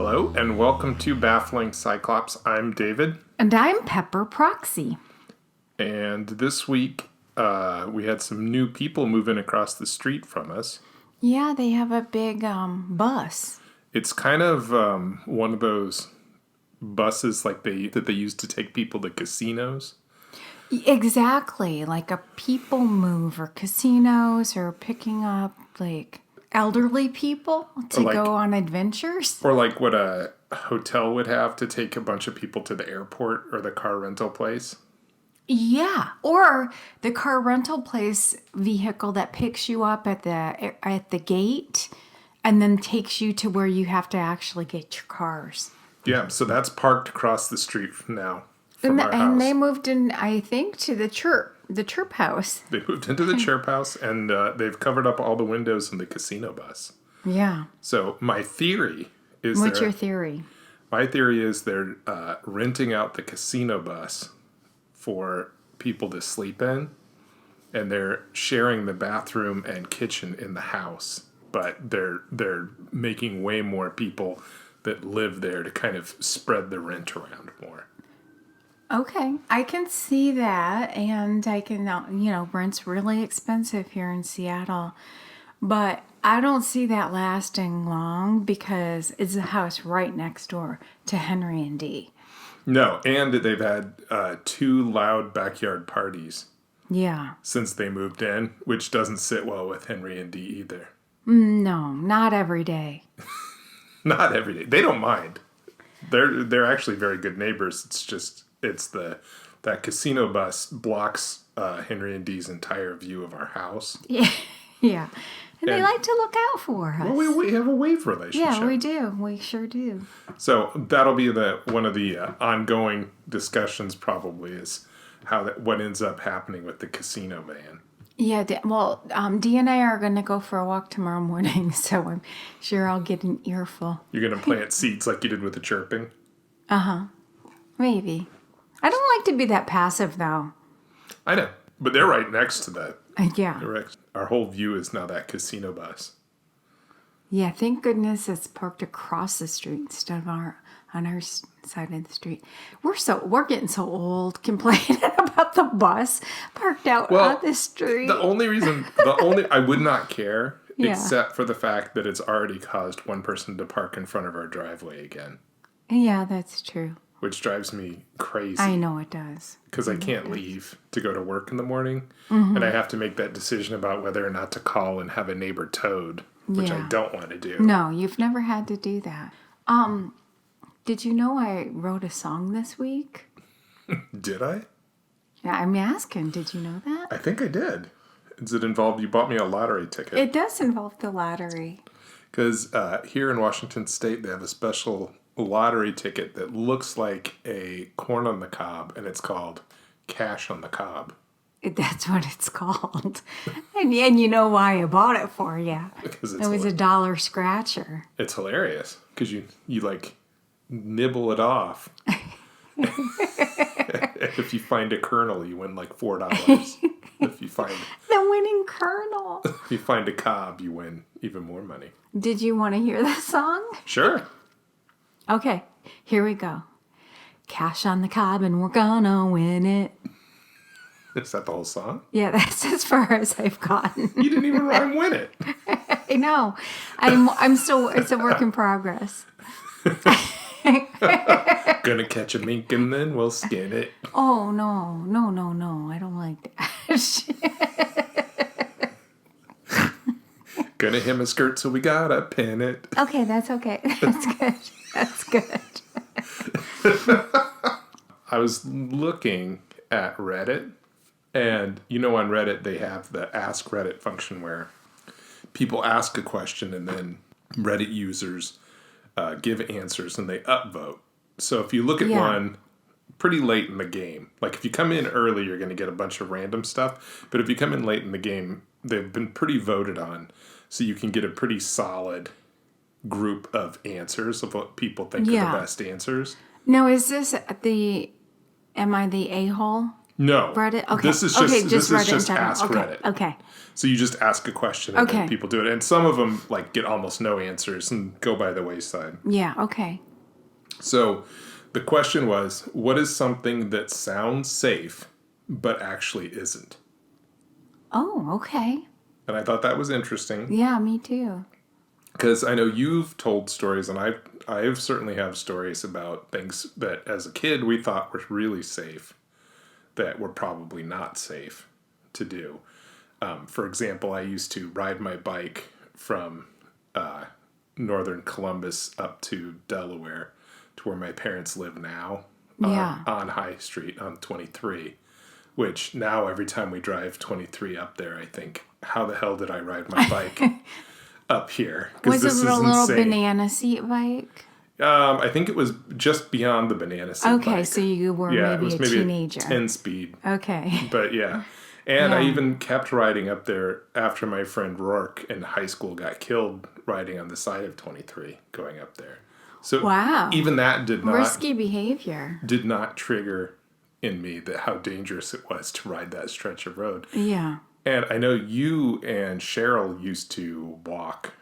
Hello, and welcome to Baffling Cyclops. I'm David. And I'm Pepper Proxy. And this week, we had some new people moving across the street from us. Yeah, they have a big bus. It's kind of one of those buses like that they use to take people to casinos. Exactly, like a people mover, casinos, or picking up like elderly people to go on adventures. Or like what a hotel would have to take a bunch of people to the airport or the car rental place. Yeah, or the car rental place vehicle that picks you up at the gate and then takes you to where you have to actually get your cars. Yeah, so that's parked across the street from our house. And they moved in, I think, to the chirp house. They moved into the chirp house, and they've covered up all the windows in the casino bus. Yeah. So my theory is... What's your theory? My theory is they're renting out the casino bus for people to sleep in, and they're sharing the bathroom and kitchen in the house, but they're making way more people that live there to kind of spread the rent around more. Okay, I can see that, and I can, rent's really expensive here in Seattle, but I don't see that lasting long because it's a house right next door to Henry and Dee. No, and they've had 2 loud backyard parties. Yeah. Since they moved in, which doesn't sit well with Henry and Dee either. No, not every day. Not every day. They don't mind. They're actually very good neighbors. It's that casino bus blocks Henry and Dee's entire view of our house. Yeah, yeah. And they like to look out for us. Well, we have a wave relationship. Yeah, we do. We sure do. So that'll be one of the ongoing discussions. Probably is what ends up happening with the casino van. Yeah, Dee and I are going to go for a walk tomorrow morning, so I'm sure I'll get an earful. You're going to plant seeds like you did with the chirping? Uh-huh. Maybe. I don't like to be that passive, though. I know, but they're right next to that. Yeah. Our whole view is now that casino bus. Yeah, thank goodness it's parked across the street instead of on our side of the street. We're getting so old complaining about the bus parked out on the street. The only I would not care except for the fact that it's already caused one person to park in front of our driveway again. Yeah, that's true. Which drives me crazy. I know it does. Because I can't leave to go to work in the morning. Mm-hmm. And I have to make that decision about whether or not to call and have a neighbor towed, which I don't want to do. No, you've never had to do that. Did you know I wrote a song this week? Did I? Yeah, I'm asking. Did you know that? I think I did. Does it involve you bought me a lottery ticket? It does involve the lottery. Because here in Washington State, they have a special lottery ticket that looks like a corn on the cob, and it's called Cash on the Cob. That's what it's called. And you know why I bought it for you. Because it was $1 scratcher. It's hilarious because you like nibble it off. If you find a kernel, you win like $4. If you find the winning kernel. If you find a cob, you win even more money. Did you want to hear the song? Sure. Okay, here we go. Cash on the cob and we're gonna win it. Is that the whole song? Yeah, that's as far as I've gotten. You didn't even rhyme win it. I know. I'm still, it's a work in progress. Gonna catch a mink and then we'll skin it. Oh, no. I don't like that. Gonna hem a skirt so we gotta pin it. Okay, that's okay. That's good. That's good. I was looking at Reddit, and on Reddit they have the Ask Reddit function where people ask a question and then Reddit users give answers and they upvote. So if you look at one pretty late in the game, like if you come in early, you're going to get a bunch of random stuff. But if you come in late in the game, they've been pretty voted on. So you can get a pretty solid group of answers of what people think are the best answers. Now, is this am I the a-hole? No. Reddit? Okay. This is just, just Reddit in general. Ask Okay. Reddit. Okay. So you just ask a question and then Okay. people do it. And some of them like get almost no answers and go by the wayside. Yeah. Okay. So the question was, what is something that sounds safe but actually isn't? Oh, okay. And I thought that was interesting Yeah, me too. because I know you've told stories, and I certainly have stories about things that as a kid we thought were really safe that were probably not safe to do. For example, I used to ride my bike from northern Columbus up to Delaware to where my parents live now on High Street on 23, which now every time we drive 23 up there, I think, how the hell did I ride my bike up here? Was this it a is little insane. banana seat bike? I think it was just beyond the banana seat Okay, bike. so you were Yeah, it maybe was a maybe teenager. 10 speed. Okay. But yeah. And I Yeah. even kept riding up there after my friend Rourke in high school got killed riding on the side of 23 going up there. So Wow. even that Risky behavior. did not trigger in me that how dangerous it was to ride that stretch of road. Yeah. And I know you and Cheryl used to walk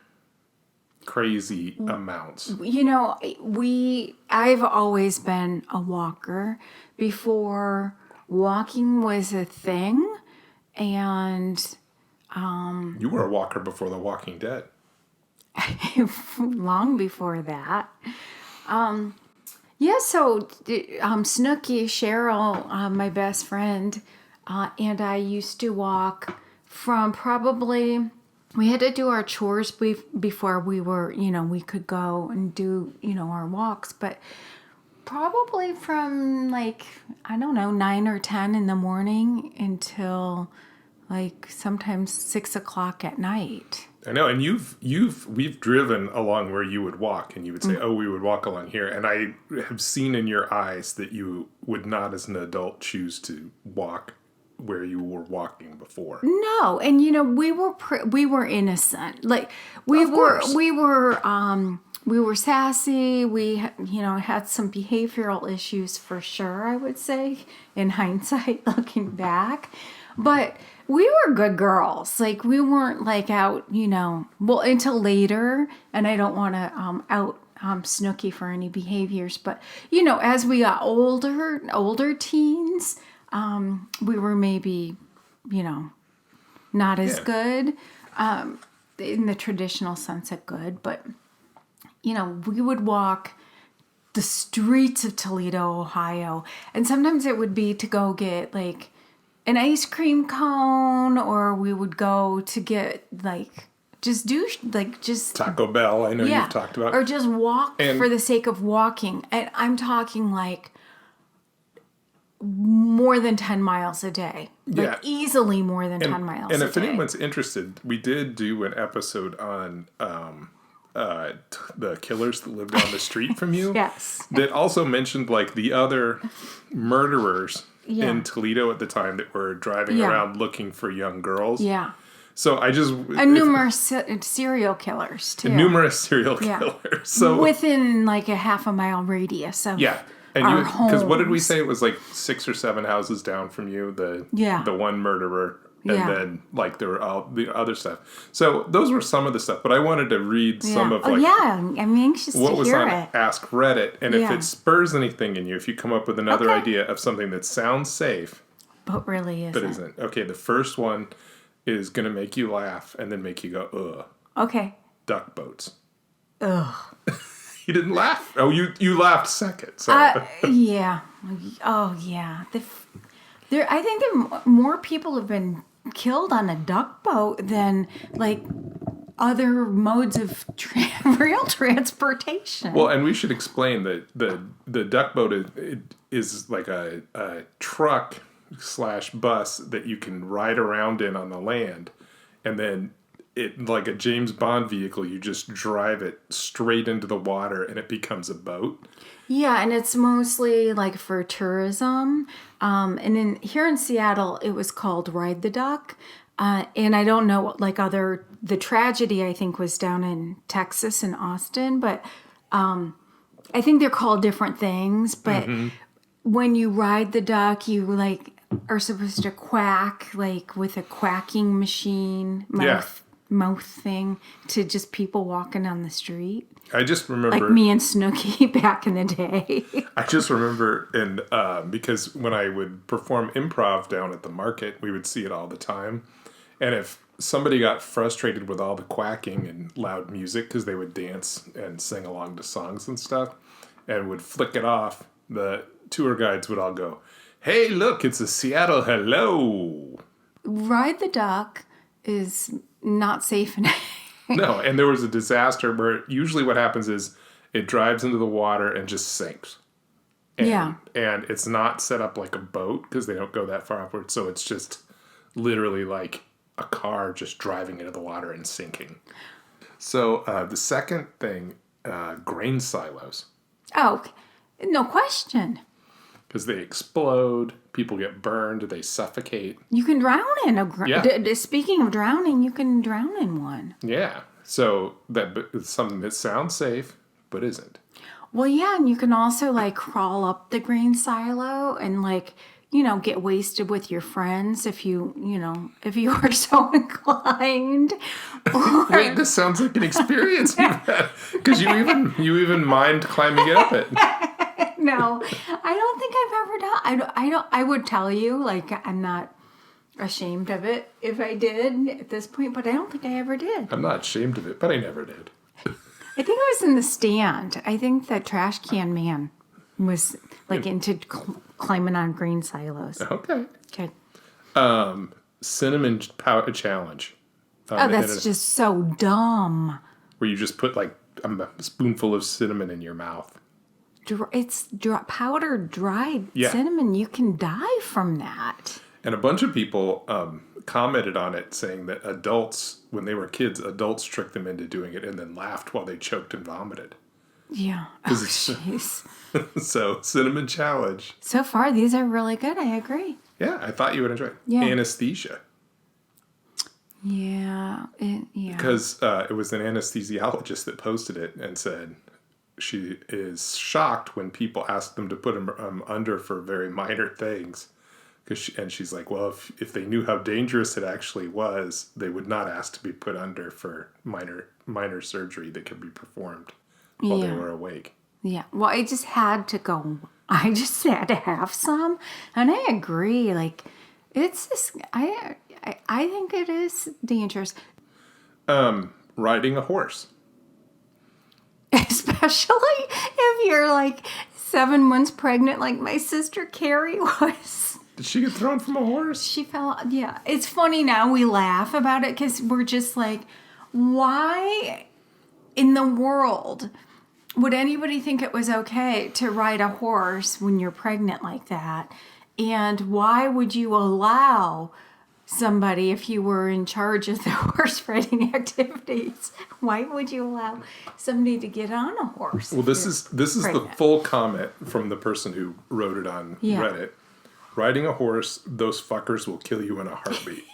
crazy amounts. You know, I've always been a walker before walking was a thing, and You were a walker before The Walking Dead. long before that. Yeah, so Snooky, Cheryl, my best friend, and I used to walk from probably, we had to do our chores before we were, we could go and do, our walks, but probably from like, I don't know, 9 or 10 in the morning until like sometimes 6 o'clock at night. I know, and we've driven along where you would walk, and you would say, "Oh, we would walk along here," and I have seen in your eyes that you would not, as an adult, choose to walk where you were walking before. No, and we were innocent. Like we Of were course. we were sassy. We had some behavioral issues for sure, I would say, in hindsight looking back. But we were good girls. Like we weren't like out, well, until later, and I don't want to out Snooky for any behaviors, but as we got older teens, we were maybe, not as good, in the traditional sense of good, but, we would walk the streets of Toledo, Ohio, and sometimes it would be to go get like an ice cream cone, or we would go to get just Taco Bell, I know yeah, you've talked about. or just walk And- for the sake of walking. And I'm talking like more than 10 miles a day. Yeah. Like easily more than 10 miles And a if day. anyone's interested, we did do an episode on the killers that lived down the street from you. Yes. That also mentioned like the other murderers Yeah. in Toledo at the time that were driving Yeah. around looking for young girls. Yeah. So I just And numerous serial killers too. numerous serial Yeah. killers. So within like a half a mile radius of yeah. And our because what did we homes. say? It was like 6 or 7 houses down from you, Yeah. the one murderer. And Yeah. then like there were all the other stuff. So those were some of the stuff, but I wanted to read some of oh like yeah, I'm anxious what to was hear on it. Ask Reddit. And if Yeah. it spurs anything in you, if you come up with another Okay. idea of something that sounds safe But really isn't. but isn't. Okay, the first one is gonna make you laugh and then make you go, ugh. Okay. Duck boats. Ugh. You didn't laugh. Oh, you laughed second. Sorry. Yeah. Oh, yeah. I think more people have been killed on a duck boat than like other modes of rail transportation. Well, and we should explain that the duck boat is like a truck / bus that you can ride around in on the land, and then it like a James Bond vehicle. You just drive it straight into the water, and it becomes a boat. Yeah, and it's mostly like for tourism. And here in Seattle, it was called Ride the Duck. And I don't know, like the tragedy I think was down in Texas and Austin, but I think they're called different things. But when you ride the duck, you like are supposed to quack, like with a quacking machine, Yeah. mouth thing, to just people walking on the street. I just Like remember, me and Snooky back in the day. because when I would perform improv down at the market, we would see it all the time. And if somebody got frustrated with all the quacking and loud music, because they would dance and sing along to songs and stuff, and would flick it off, the tour guides would all go, "Hey, look, it's a Seattle hello." Ride the Duck is not safe and No, and there was a disaster where usually what happens is it drives into the water and just sinks. And, Yeah. And it's not set up like a boat because they don't go that far upward. So it's just literally like a car just driving into the water and sinking. So the second thing, grain silos. Oh, no question. Because they explode, people get burned, they suffocate. You can drown in a Yeah. speaking of drowning, you can drown in one. Yeah. So it's something that sounds safe, but isn't. Well, yeah, and you can also like crawl up the grain silo and like, get wasted with your friends if if you are so inclined. Wait, this sounds like an experience you've had. Because you even mind climbing it up it. No, I don't think I've ever done. I would tell you, like, I'm not ashamed of it if I did at this point, but I don't think I ever did. I'm not ashamed of it, but I never did. I think it was in the stand. I think the trash can man was like into climbing on grain silos. Okay. Okay. Cinnamon powder challenge. Oh, that's just so dumb. Where you just put like a spoonful of cinnamon in your mouth. It's powdered dried Yeah. cinnamon. You can die from that. And a bunch of people commented on it saying that adults, when they were kids, adults tricked them into doing it and then laughed while they choked and vomited. Yeah. Oh, jeez. So, cinnamon challenge. So far, these are really good. I agree. Yeah, I thought you would enjoy it. Yeah. Anesthesia. Yeah. Yeah. Because it was an anesthesiologist that posted it and said she is shocked when people ask them to put them under for very minor things. And she's like, well, if they knew how dangerous it actually was, they would not ask to be put under for minor surgery that could be performed while they were awake. Yeah. Well, I just had to go. I just had to have some, and I agree. Like, it's just I think it is dangerous, Riding a horse. especially if you're like 7 months pregnant, like my sister Carrie was. Did she get thrown from a horse? She fell. Yeah, it's funny now. We laugh about it because we're just like, why in the world would anybody think it was okay to ride a horse when you're pregnant like that? And why would you allow somebody, if you were in charge of the horse riding activities, why would you allow somebody to get on a horse? Well, this is the full comment from the person who wrote it on Reddit. Riding a horse, those fuckers will kill you in a heartbeat.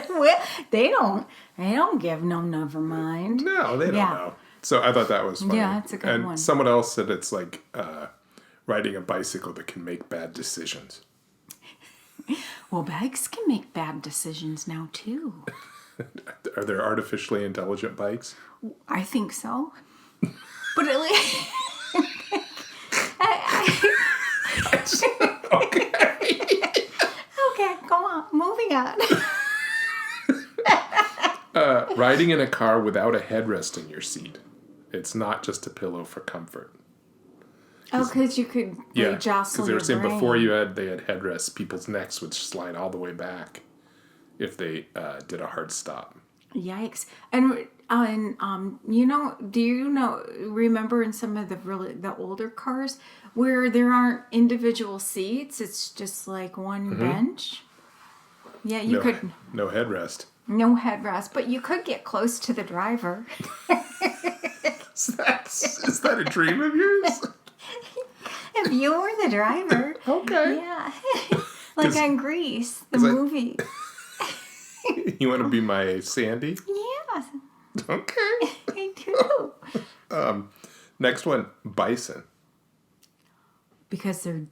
Well, they don't give no never mind. No, they don't know. So I thought that was funny. Yeah, that's a good one. And someone else said it's like riding a bicycle that can make bad decisions. Well, bikes can make bad decisions now too. Are there artificially intelligent bikes? I think so. But at least Okay. okay, go on. Moving on. Riding in a car without a headrest in your seat. It's not just a pillow for comfort. Oh, because you could jostle because they were saying brain. before they had headrests, people's necks would slide all the way back if they did a hard stop. Yikes! And do you remember in some of the older cars where there aren't individual seats? It's just like one bench. Yeah, you could No headrest. no headrest, but you could get close to the driver. Is that a dream of yours? If you were the driver. Okay. Yeah. Like on Grease, the 'cause I- movie. You want to be my Sandy? Yeah, Okay. I do. Next one, bison. Because they're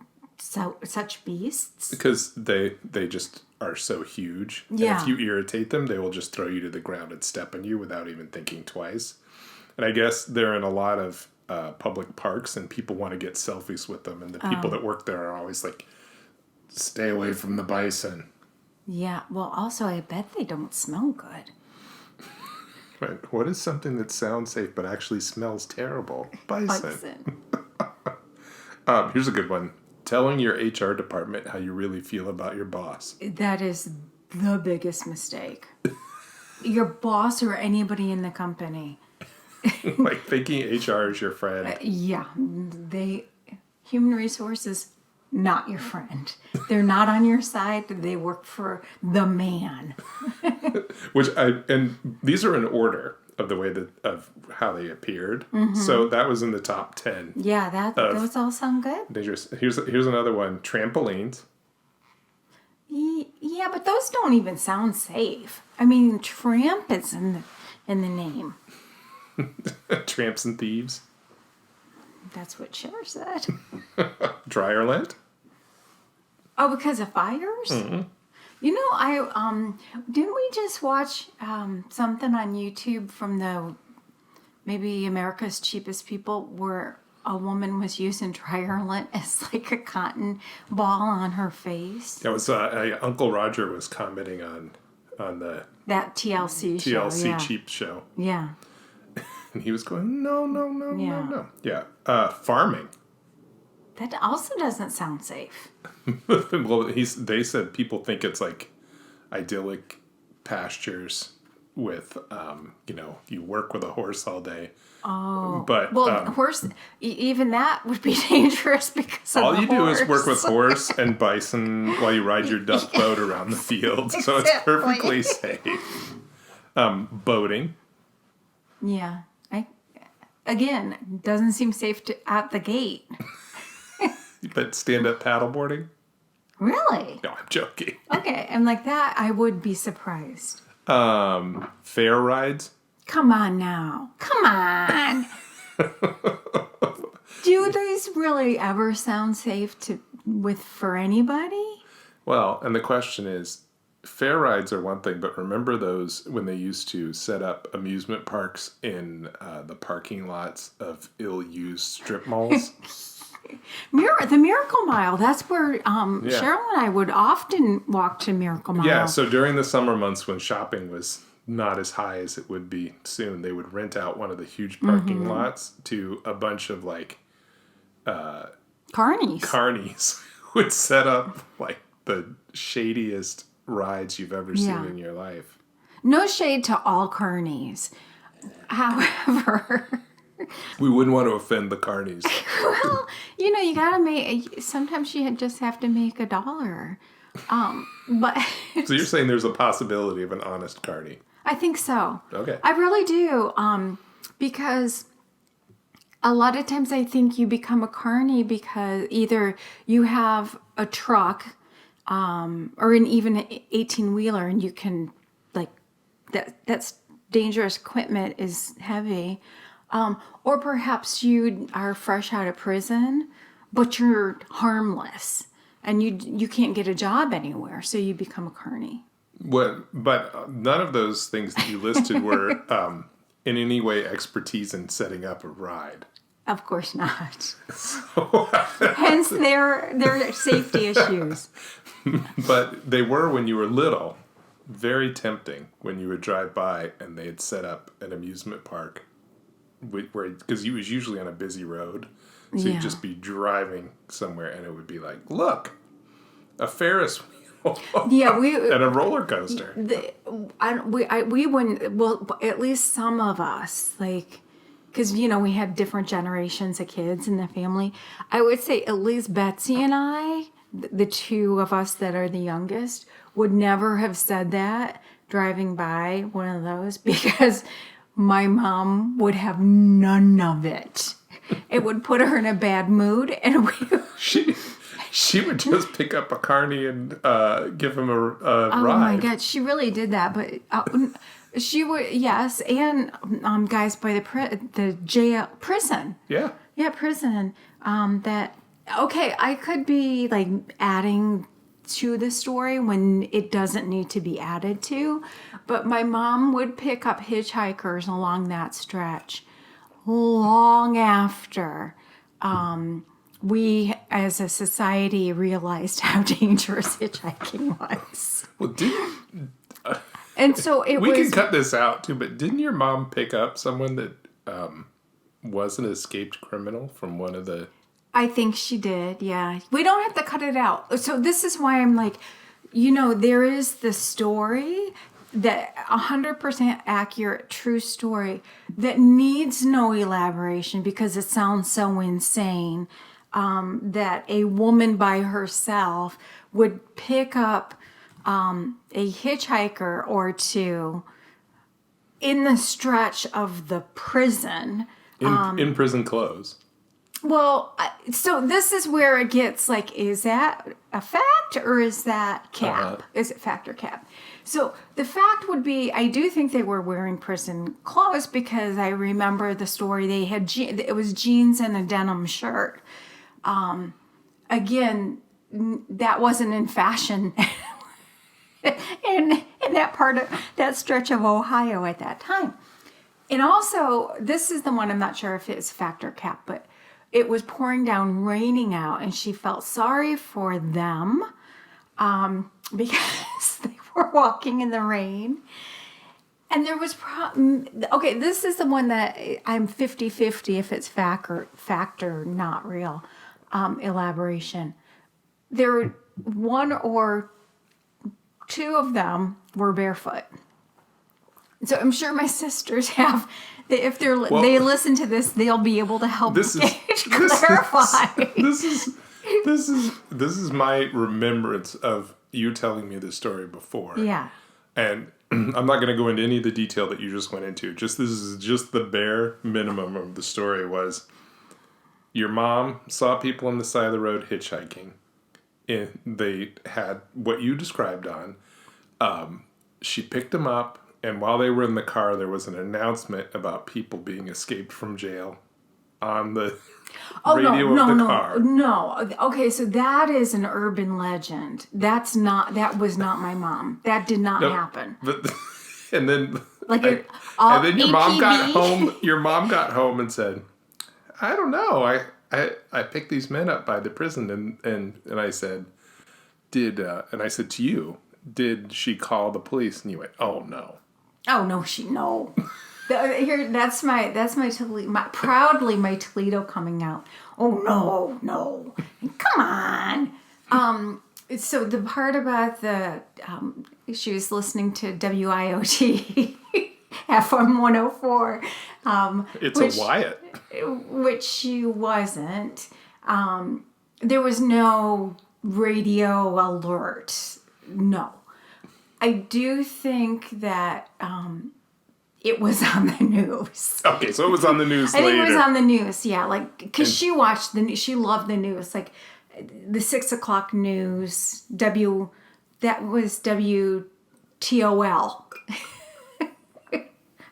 such beasts? Because they just are so huge. Yeah. And if you irritate them, they will just throw you to the ground and step on you without even thinking twice. And I guess they're in a lot of public parks, and people want to get selfies with them. And the people that work there are always like, stay away from the bison. Yeah. Well, also, I bet they don't smell good. Right. What is something that sounds safe but actually smells terrible? Bison. Here's a good one. Telling your HR department how you really feel about your boss. That is the biggest mistake. Your boss or anybody in the company. Like thinking HR is your friend. Yeah. Human resources, not your friend. They're not on your side. They work for the man. And these are in order of the way of how they appeared. Mm-hmm. So that was in the top 10. Yeah, those all sound good. Dangerous. Here's another one. Trampolines. Yeah, but those don't even sound safe. I mean, tramp is in the name. Tramps and thieves. That's what Cher said. Dryer lint. Oh, because of fires? Mm-hmm. You know, I didn't we just watch something on YouTube from maybe America's Cheapest People where a woman was using dryer lint as like a cotton ball on her face? That was Uncle Roger was commenting on that TLC show. TLC cheap show. Yeah. And he was going, no. Yeah. Farming. That also doesn't sound safe. Well, they said people think it's like idyllic pastures with, you work with a horse all day. Oh. But, horse, even that would be dangerous because of all the you horse. do is work with horse and bison while you ride your duck boat around the field. So it's perfectly safe. Boating. Yeah. Again, doesn't seem safe at the gate. But stand-up paddleboarding? Really? No, I'm joking. Okay, and like that, I would be surprised. Fair rides? Come on now. Come on. Do these really ever sound safe for anybody? Well, and the question is, fair rides are one thing, but remember those when they used to set up amusement parks in the parking lots of ill-used strip malls? The Miracle Mile. That's where Cheryl and I would often walk to Miracle Mile. Yeah, so during the summer months when shopping was not as high as it would be soon, they would rent out one of the huge parking lots to a bunch of like carnies would set up like the shadiest rides you've ever seen in your life. No shade to all carnies. However, we wouldn't want to offend the carnies. Well, you gotta sometimes you just have to make $1. But so you're saying there's a possibility of an honest carny? I think so. Okay. I really do. Because a lot of times I think you become a carny because either you have a truck or even an 18-wheeler and you can, like, that's dangerous equipment is heavy. Or perhaps you are fresh out of prison, but you're harmless and you can't get a job anywhere, so you become a carny. But none of those things that you listed were in any way expertise in setting up a ride. Of course not. Hence their safety issues. But they were when you were little, very tempting when you would drive by and they had set up an amusement park because you was usually on a busy road. So you'd just be driving somewhere and it would be like, look, a Ferris wheel. Yeah, and a roller coaster. We wouldn't. Well, at least some of us, like, because we had different generations of kids in the family. I would say at least Betsy and I, the two of us that are the youngest, would never have said that driving by one of those because my mom would have none of it. It would put her in a bad mood, and she would just pick up a carny and give him a ride. Oh my God, she really did that. But she would, yes, and guys by the jail prison. Yeah, prison. That Okay, I could be like adding to the story when it doesn't need to be added to, but my mom would pick up hitchhikers along that stretch long after we as a society realized how dangerous hitchhiking was. Well, didn't And so it we can was, cut this out too? But didn't your mom pick up someone that was an escaped criminal from one of the? I think she did, yeah. We don't have to cut it out. So this is why I'm like, there is the story that 100% accurate, true story that needs no elaboration because it sounds so insane that a woman by herself would pick up a hitchhiker or two in the stretch of the prison. In prison clothes. Well, so this is where it gets like, is that a fact or is that cap? Is it fact or cap? So the fact would be, I do think they were wearing prison clothes because I remember the story. They had, it was jeans and a denim shirt. Again, that wasn't in fashion in that part of that stretch of Ohio at that time. And also, this is the one, I'm not sure if it's fact or cap, but it was pouring down, raining out, and she felt sorry for them because they were walking in the rain. And there was, okay, this is the one that I'm 50-50 if it's fact or not real elaboration. There were one or two of them were barefoot. So I'm sure my sisters have. If they listen to this, they'll be able to help clarify. This is my remembrance of you telling me this story before. Yeah. And I'm not going to go into any of the detail that you just went into. This is just the bare minimum of the story was your mom saw people on the side of the road hitchhiking. And they had what you described on. She picked them up. And while they were in the car, there was an announcement about people being escaped from jail on the radio of the car. No. Okay, so that is an urban legend. That was not my mom. That did not happen. But and then like and then your mom got home. Your mom got home and said, "I don't know. I picked these men up by the prison." And I said, and I said to you, "Did she call the police?" And you went, "Oh no." Oh no, no. Here, that's my Toledo, proudly my Toledo coming out. Oh no, come on. So the part about she was listeing to WIOT FM 104. It's a Wyatt, which she wasn't. There was no radio alert. No. I do think that it was on the news. Okay, so it was on the news later. I think it was on the news, yeah. Like, because she watched she loved the news. Like, the 6 o'clock news, that was WTOL.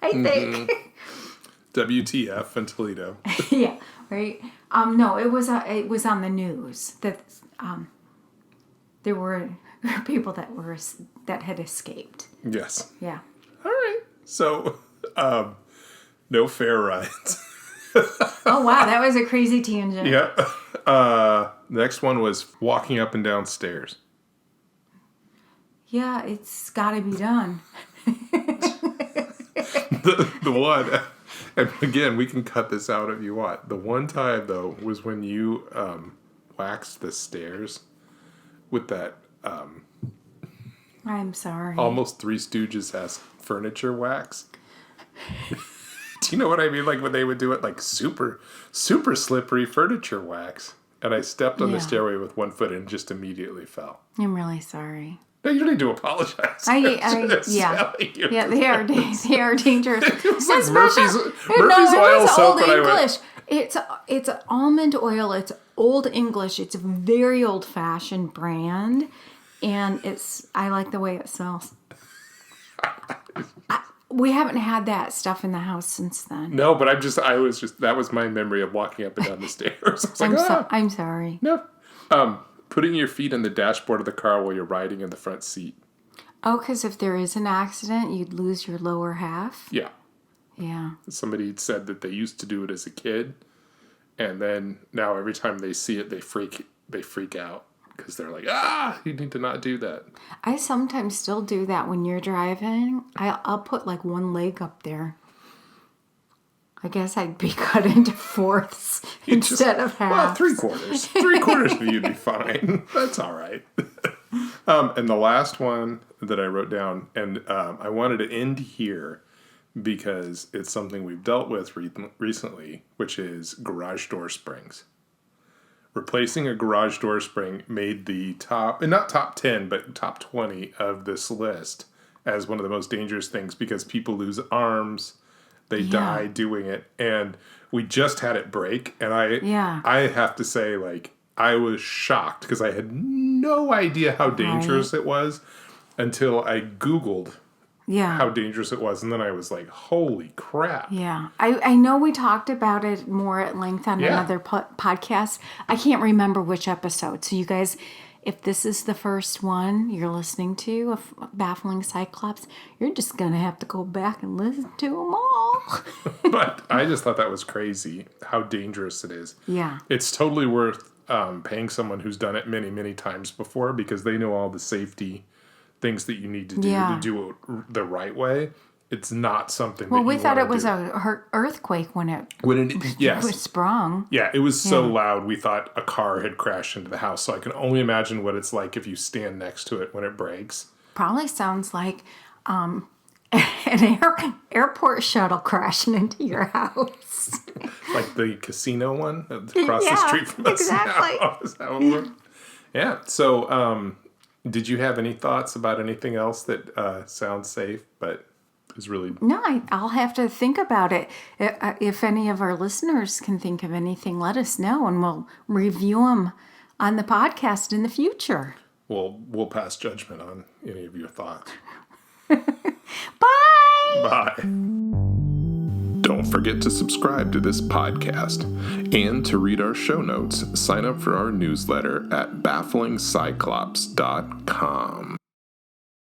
I think. WTF in Toledo. Yeah, right? No, it was on the news that there were people that had escaped. Yes. Yeah. All right. So, no fair rides. Oh wow, that was a crazy tangent. Yeah. Next one was walking up and down stairs. Yeah, it's got to be done. the one, and again, we can cut this out if you want. The one time though was when you waxed the stairs with that. I'm sorry. Almost Three Stooges-esque furniture wax. Do you know what I mean? Like when they would do it, like super, super slippery furniture wax. And I stepped on the stairway with one foot and just immediately fell. I'm really sorry. No, you don't need to apologize. Yeah, they are dangerous. It was like Murphy's oil soap. Old English. It's almond oil. It's Old English. It's a very old fashioned brand, and I like the way it smells. We haven't had that stuff in the house since then. No, but that was my memory of walking up and down the stairs. I was like, I'm sorry. No. Putting your feet on the dashboard of the car while you're riding in the front seat. Oh, because if there is an accident, you'd lose your lower half? Yeah. Yeah. Somebody said that they used to do it as a kid, and then now every time they see it, they freak out because they're like, you need to not do that. I sometimes still do that when you're driving. I'll put like one leg up there. I guess I'd be cut into fourths instead of halves. Well, 3/4. 3/4 of you'd be fine. That's all right. And the last one that I wrote down, and I wanted to end here because it's something we've dealt with recently, which is garage door springs. Replacing a garage door spring made the not top 10, but top 20 of this list as one of the most dangerous things because people lose arms. They die doing it. And we just had it break. And I have to say, like, I was shocked because I had no idea how dangerous it was until I Googled how dangerous it was. And then I was like, holy crap. Yeah. I know we talked about it more at length on another podcast. I can't remember which episode. So you guys, if this is the first one you're listening to of Baffling Cyclops, you're just going to have to go back and listen to them all. But I just thought that was crazy how dangerous it is. Yeah. It's totally worth paying someone who's done it many, many times before because they know all the safety things that you need to do it the right way. It's not something well, we thought it was an earthquake when it was sprung. Yeah, it was so loud we thought a car had crashed into the house. So I can only imagine what it's like if you stand next to it when it breaks. Probably sounds like an airport shuttle crashing into your house. Like the casino one across the street from us. Exactly. Now. Is that what we're... Yeah. So did you have any thoughts about anything else that sounds safe but is really... No, I'll have to think about it. If any of our listeners can think of anything, let us know, and we'll review them on the podcast in the future. Well, we'll pass judgment on any of your thoughts. Bye! Bye. Don't forget to subscribe to this podcast. And to read our show notes, sign up for our newsletter at bafflingcyclops.com.